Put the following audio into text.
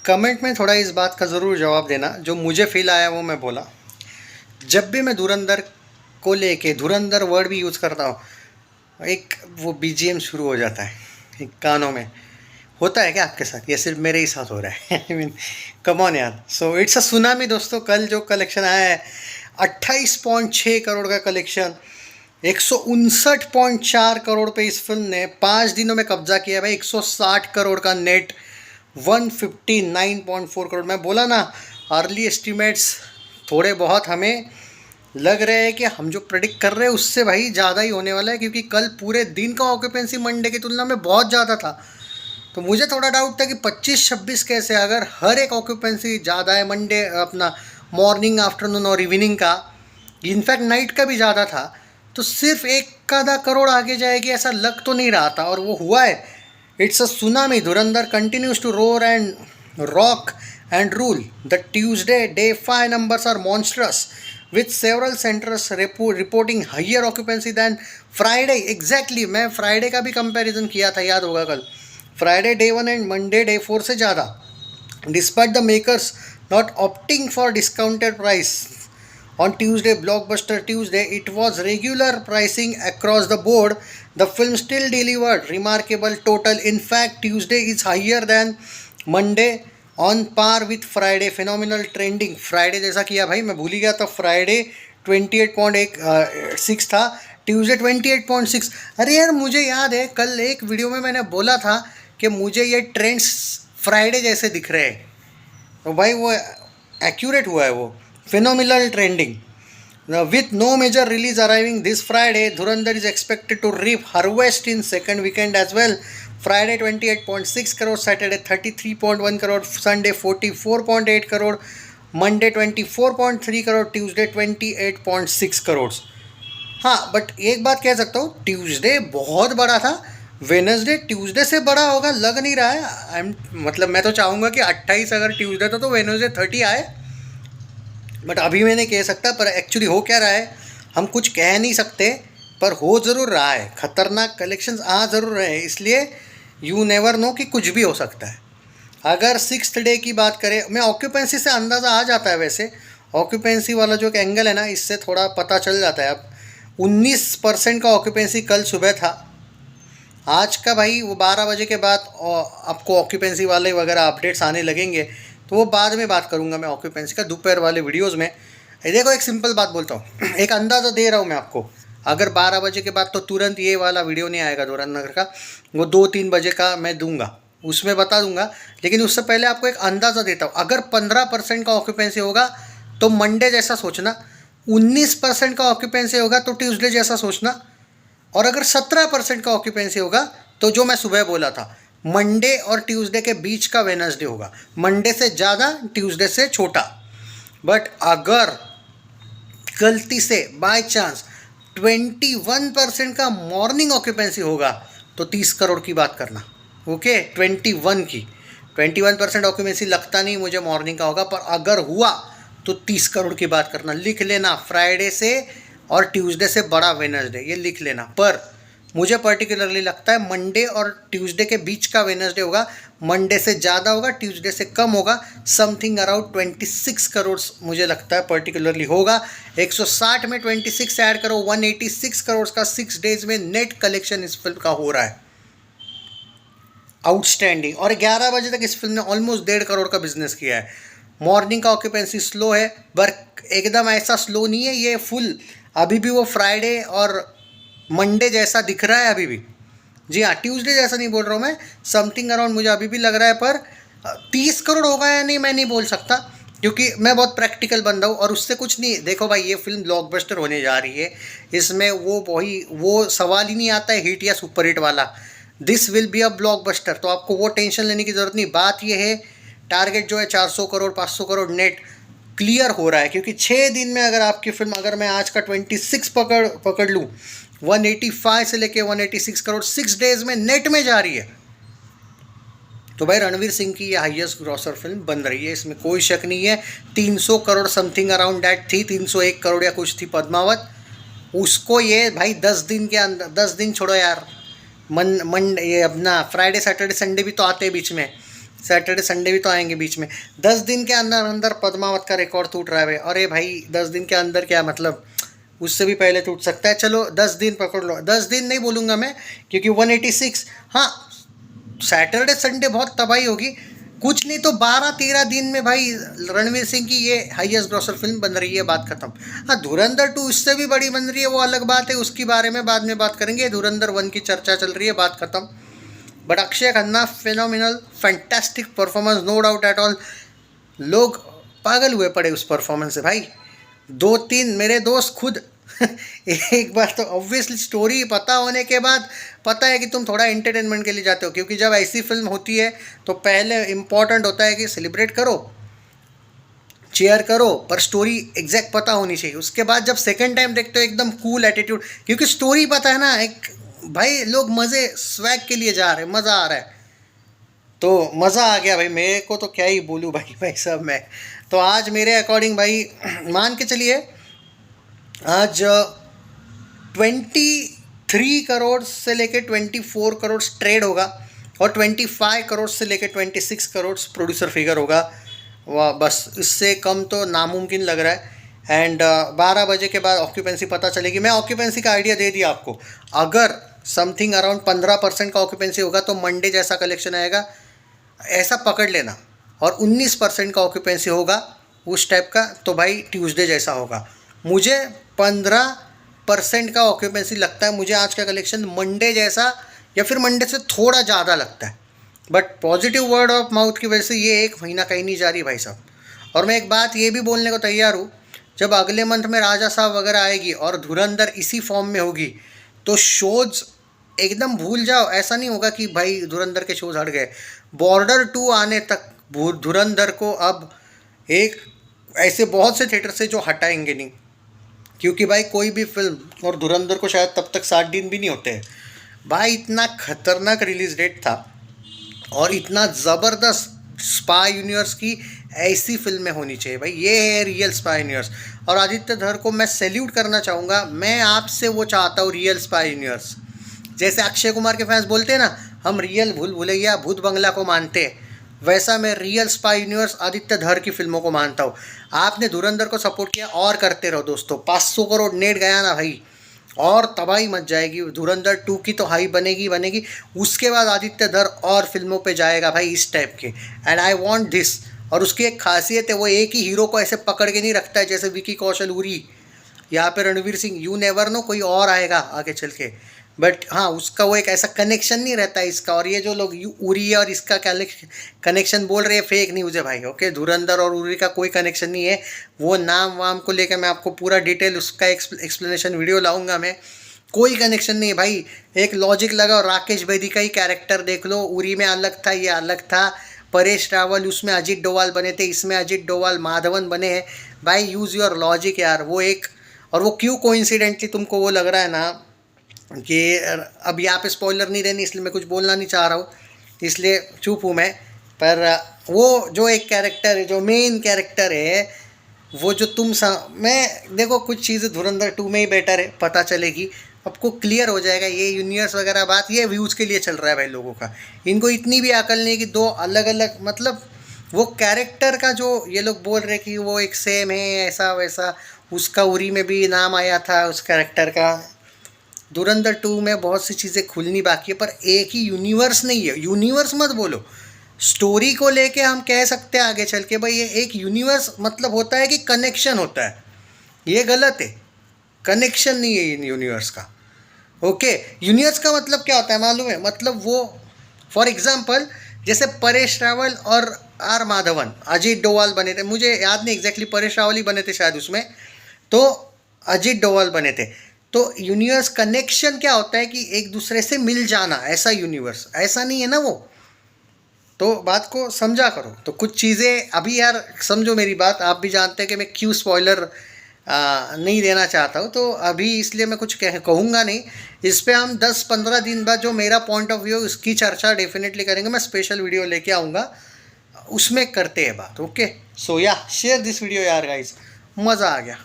Comment में थोड़ा इस बात का ज़रूर जवाब देना, जो मुझे फील आया वो मैं बोला। जब भी मैं धुरंधर को लेके धुरंधर वर्ड भी यूज़ करता हूँ, एक वो बीजीएम शुरू हो जाता है एक कानों में। होता है क्या आपके साथ? ये सिर्फ मेरे ही साथ हो रहा है? आई मीन कम ऑन यार। सो इट्स अ सुनामी दोस्तों। कल जो कलेक्शन आया है 28.6 करोड़ का कलेक्शन, 159.4 करोड़ पे इस फिल्म ने 5 दिनों में कब्जा किया भाई। 160 करोड़ का नेट, 159.4 करोड़। मैं बोला ना, अर्ली एस्टिमेट्स थोड़े बहुत हमें लग रहे हैं कि हम जो प्रेडिक्ट कर रहे हैं उससे भाई ज़्यादा ही होने वाला है, क्योंकि कल पूरे दिन का ऑक्यूपेंसी मंडे की तुलना में बहुत ज़्यादा था। तो मुझे थोड़ा डाउट था कि 25-26 कैसे, अगर हर एक ऑक्यूपेंसी ज़्यादा है मंडे, अपना मॉर्निंग, आफ्टरनून और इवनिंग का, इनफैक्ट नाइट का भी ज़्यादा था, तो सिर्फ 1 आधा करोड़ आगे जाएगी ऐसा लग तो नहीं रहा था, और वो हुआ है। It's a tsunami. Dhurandhar continues to roar and rock and rule. The Tuesday day 5 numbers are monstrous, with several centers reporting higher occupancy than Friday. Exactly, मैं फ्राइडे का भी कंपैरिजन किया था, याद होगा कल। Friday day 1 and Monday day 4 से ज़्यादा, despite the makers not opting for discounted price. On Tuesday, Blockbuster Tuesday, it was regular pricing across the board. The film still delivered remarkable total. In fact, Tuesday is higher than Monday, on par with Friday. Phenomenal trending. Friday जैसा किया भाई, मैं भूल ही गया था। Friday 28.6 था, Tuesday 28.6। अरे यार मुझे याद है कल एक वीडियो में मैंने बोला था कि मुझे ये ट्रेंड्स फ्राइडे जैसे दिख रहे हैं, तो भाई वो एक्यूरेट हुआ है वो। Phenomenal trending. Now, with no major release arriving this Friday, Dhurandhar is expected to reap harvest in second weekend as well. Friday 28.6 crore, Saturday 33.1 crore, Sunday 44.8 crore, Monday 24.3 crore, Tuesday 28.6 crore. हाँ, but एक बात कह सकता हूँ, Tuesday बहुत बड़ा था, Wednesday Tuesday से बड़ा होगा लग नहीं रहा है। मतलब मैं तो चाहूँगा कि 28 अगर ट्यूसडे था तो वेनसडे 30 आए, बट अभी मैं नहीं कह सकता। पर एक्चुअली हो क्या रहा है हम कुछ कह नहीं सकते, पर हो ज़रूर रहा है। ख़तरनाक कलेक्शंस आ ज़रूर रहे हैं, इसलिए यू नेवर नो कि कुछ भी हो सकता है। अगर 6th डे की बात करें, मैं ऑक्यूपेंसी से अंदाज़ा आ जाता है। वैसे ऑक्यूपेंसी वाला जो एक एंगल है ना, इससे थोड़ा पता चल जाता है। अब 19% का ऑक्यूपेंसी कल सुबह था। आज का भाई वो 12 बजे के बाद आपको ऑक्यूपेंसी वाले वगैरह अपडेट्स आने लगेंगे, तो वो बाद में बात करूँगा मैं ऑक्यूपेंसी का, दोपहर वाले वीडियोज़ में। देखो एक सिंपल बात बोलता हूँ, एक अंदाज़ा दे रहा हूँ मैं आपको। अगर 12 बजे के बाद तो तुरंत ये वाला वीडियो नहीं आएगा धुरंधर का, वो 2-3 बजे का मैं दूंगा, उसमें बता दूंगा। लेकिन उससे पहले आपको एक अंदाज़ा देता हूँ। अगर 15% का ऑक्यूपेंसी होगा तो मंडे जैसा सोचना, 19% का ऑक्यूपेंसी होगा तो ट्यूसडे जैसा सोचना, और अगर 17% का ऑक्यूपेंसी होगा तो जो मैं सुबह बोला था, मंडे और ट्यूसडे के बीच का वेनसडे होगा। मंडे से ज़्यादा, ट्यूसडे से छोटा। बट अगर गलती से बाय चांस 21% का मॉर्निंग ऑक्यूपेंसी होगा तो 30 करोड़ की बात करना। ओके, 21% ऑक्यूपेंसी लगता नहीं मुझे मॉर्निंग का होगा, पर अगर हुआ तो 30 करोड़ की बात करना। लिख लेना, फ्राइडे से और ट्यूसडे से बड़ा वेनसडे, ये लिख लेना। पर मुझे पर्टिकुलरली लगता है मंडे और ट्यूसडे के बीच का वेनसडे होगा। मंडे से ज़्यादा होगा, ट्यूसडे से कम होगा। समथिंग अराउंड 26 करोड़ मुझे लगता है पर्टिकुलरली होगा। 160 में 26 ऐड करो, 186 करोड़ का 6 डेज में नेट कलेक्शन इस फिल्म का हो रहा है। आउटस्टैंडिंग। और 11 बजे तक इस फिल्म ने ऑलमोस्ट 1.5 करोड़ का बिजनेस किया है। मॉर्निंग का ऑक्यूपेंसी स्लो है, पर एकदम ऐसा स्लो नहीं है, ये फुल अभी भी वो फ्राइडे और मंडे जैसा दिख रहा है अभी भी। जी हाँ, ट्यूसडे जैसा नहीं बोल रहा हूँ मैं, समथिंग अराउंड मुझे अभी भी लग रहा है। पर 30 करोड़ होगा या नहीं मैं नहीं बोल सकता, क्योंकि मैं बहुत प्रैक्टिकल बंदा हूँ और उससे कुछ नहीं। देखो भाई, ये फिल्म ब्लॉकबस्टर होने जा रही है, इसमें वो सवाल ही नहीं आता है हिट या सुपर हिट वाला। This will be a blockbuster, तो आपको वो टेंशन लेने की ज़रूरत नहीं। बात ये है, टारगेट जो है 400 करोड़ 500 करोड़ नेट क्लियर हो रहा है, क्योंकि 6 दिन में अगर आपकी फिल्म, अगर मैं आज का 26 पकड़ लूँ, 185 से लेके 186 करोड़ 6 डेज में नेट में जा रही है, तो भाई रणवीर सिंह की ये हाईएस्ट ग्रॉसर फिल्म बन रही है, इसमें कोई शक नहीं है। 300 करोड़ समथिंग अराउंड डैट थी, 301 करोड़ या कुछ थी पद्मावत। उसको ये भाई 10 दिन के अंदर, 10 दिन छोड़ो यार, ये अपना फ्राइडे सैटरडे संडे भी तो आते हैं बीच में, सैटरडे संडे भी तो आएंगे बीच में। 10 दिन के अंदर अंदर पद्मावत का रिकॉर्ड टूट रहा है भाई। अरे भाई 10 दिन के अंदर क्या मतलब, उससे भी पहले टूट सकता है। चलो 10 दिन पकड़ लो, 10 दिन नहीं बोलूँगा मैं, क्योंकि 186, हाँ सैटरडे संडे बहुत तबाही होगी। कुछ नहीं तो 12-13 दिन में भाई रणवीर सिंह की ये हाईएस्ट ग्रॉसर फिल्म बन रही है, बात खत्म। हाँ धुरंधर 2 इससे भी बड़ी बन रही है, वो अलग बात है, उसके बारे में बाद में बात करेंगे। धुरंधर 1 की चर्चा चल रही है, बात खत्म। But Akshay Khanna phenomenal, fantastic performance, no doubt at all. लोग पागल हुए पड़े उस परफॉर्मेंस से भाई। 2-3 मेरे दोस्त खुद एक बार तो ऑब्वियसली स्टोरी पता होने के बाद पता है कि तुम थोड़ा एंटरटेनमेंट के लिए जाते हो, क्योंकि जब ऐसी फिल्म होती है तो पहले इम्पॉर्टेंट होता है कि सेलिब्रेट करो, चेयर करो, पर स्टोरी एग्जैक्ट पता होनी चाहिए। उसके बाद जब सेकंड टाइम देखते हो एकदम कूल एटीट्यूड, क्योंकि स्टोरी पता है ना। एक भाई लोग मज़े स्वैग के लिए जा रहे हैं, मज़ा आ रहा है, तो मज़ा आ गया भाई। मेरे को तो क्या ही बोलूँ भाई साहब मैं तो आज मेरे अकॉर्डिंग भाई मान के चलिए आज 23 करोड़ से लेके 24 करोड़ ट्रेड होगा, और 25 करोड़ से लेके 26 करोड़ प्रोड्यूसर फिगर होगा। वाह, बस इससे कम तो नामुमकिन लग रहा है। एंड 12 बजे के बाद ऑक्यूपेंसी पता चलेगी। मैं ऑक्यूपेंसी का आइडिया दे दिया आपको। अगर समथिंग अराउंड 15% का ऑक्यूपेंसी होगा तो मंडे जैसा कलेक्शन आएगा, ऐसा पकड़ लेना। और 19% का ऑक्यूपेंसी होगा उस टाइप का, तो भाई ट्यूसडे जैसा होगा। मुझे 15% का ऑक्यूपेंसी लगता है। मुझे आज का कलेक्शन मंडे जैसा या फिर मंडे से थोड़ा ज़्यादा लगता है, but positive word of mouth की वजह से ये एक महीना कहीं नहीं जा रही भाई साहब। और मैं एक बात ये भी बोलने को तैयार हूँ, जब अगले मंथ में राजा साहब वगैरह आएगी और धुरंधर इसी फॉर्म में होगी तो शोज़ एकदम भूल जाओ। ऐसा नहीं होगा कि भाई धुरंधर के शोज़ हट गए। बॉर्डर 2 आने तक धुरंधर को अब एक ऐसे बहुत से थिएटर से जो हटाएंगे नहीं, क्योंकि भाई कोई भी फिल्म, और धुरंधर को शायद तब तक 60 दिन भी नहीं होते हैं भाई। इतना खतरनाक रिलीज़ डेट था और इतना ज़बरदस्त स्पाई यूनिवर्स की ऐसी फिल्में होनी चाहिए भाई। ये है रियल स्पाई यूनिवर्स। और आदित्य धर को मैं सैल्यूट करना चाहूँगा। मैं आपसे वो चाहता हूँ रियल स्पाई यूनिवर्स। जैसे अक्षय कुमार के फैंस बोलते हैं ना, हम रियल भूल भुलैया भूत बंगला को मानते हैं, वैसा मैं रियल स्पाई यूनिवर्स आदित्य धर की फिल्मों को मानता हूँ। आपने धुरंधर को सपोर्ट किया और करते रहो दोस्तों। 500 करोड़ नेट गया ना भाई, और तबाही मच जाएगी। धुरंधर 2 की तो हाई बनेगी। उसके बाद आदित्य धर और फिल्मों पे जाएगा भाई इस टाइप के। And I want this. और उसकी एक खासियत है, वो एक ही हीरो को ऐसे पकड़ के नहीं रखता है जैसे विकी कौशल, उरी, यहाँ पे Ranveer Singh. You never know, कोई और आएगा आगे चल के। बट हाँ, उसका वो एक ऐसा कनेक्शन नहीं रहता है इसका। और ये जो लोग उरी है और इसका कनेक्शन बोल रहे हैं, फेक न्यूज़ है भाई। ओके, धुरंधर और उरी का कोई कनेक्शन नहीं है। वो नाम वाम को लेकर मैं आपको पूरा डिटेल उसका एक्सप्लेनेशन वीडियो लाऊंगा मैं। कोई कनेक्शन नहीं है भाई। एक लॉजिक लगाओ, राकेश बेदी का ही कैरेक्टर देख लो। उरी में अलग था, ये अलग था। परेश रावल उसमें अजीत डोवाल बने थे, इसमें अजीत डोवाल माधवन बने हैं भाई। यूज़ योर लॉजिक यार। वो एक, और वो क्यों कोइंसिडेंटली तुमको वो लग रहा है ना कि अब यहाँ पे स्पॉइलर नहीं देनी, इसलिए मैं कुछ बोलना नहीं चाह रहा हूँ, इसलिए चुप हूँ मैं। पर वो जो एक कैरेक्टर है, जो मेन कैरेक्टर है, वो जो मैं देखो कुछ चीज़ें धुरंधर 2 में ही बेटर है, पता चलेगी आपको, क्लियर हो जाएगा। ये यूनिवर्स वगैरह बात ये व्यूज़ के लिए चल रहा है भाई लोगों का। इनको इतनी भी अकल नहीं कि 2 अलग अलग, मतलब वो कैरेक्टर का जो ये लोग बोल रहे कि वो एक सेम है ऐसा वैसा। उसका उरी में भी नाम आया था उस कैरेक्टर का। धुरंधर 2 में बहुत सी चीज़ें खुलनी बाकी है, पर एक ही यूनिवर्स नहीं है। यूनिवर्स मत बोलो, स्टोरी को लेके हम कह सकते हैं आगे चल के भाई ये एक यूनिवर्स, मतलब होता है कि कनेक्शन होता है। ये गलत है, कनेक्शन नहीं है यूनिवर्स का। ओके, यूनिवर्स का मतलब क्या होता है मालूम है? मतलब वो फॉर एग्जांपल जैसे परेश रावल और आर माधवन, अजीत डोवाल बने थे। मुझे याद नहीं एग्जैक्टली, परेश रावल ही बने थे शायद उसमें, तो अजीत डोवाल बने थे। तो यूनिवर्स कनेक्शन क्या होता है कि एक दूसरे से मिल जाना, ऐसा यूनिवर्स। ऐसा नहीं है ना वो, तो बात को समझा करो। तो कुछ चीज़ें अभी यार समझो मेरी बात, आप भी जानते हैं कि मैं क्यों स्पॉइलर नहीं देना चाहता हूँ, तो अभी इसलिए मैं कुछ कहूँगा नहीं। इस पर हम 10-15 दिन बाद जो मेरा पॉइंट ऑफ व्यू, उसकी चर्चा डेफिनेटली करेंगे। मैं स्पेशल वीडियो लेके आऊँगा, उसमें करते हैं बात। ओके, सो या शेयर दिस वीडियो यार गाइस, मज़ा आ गया।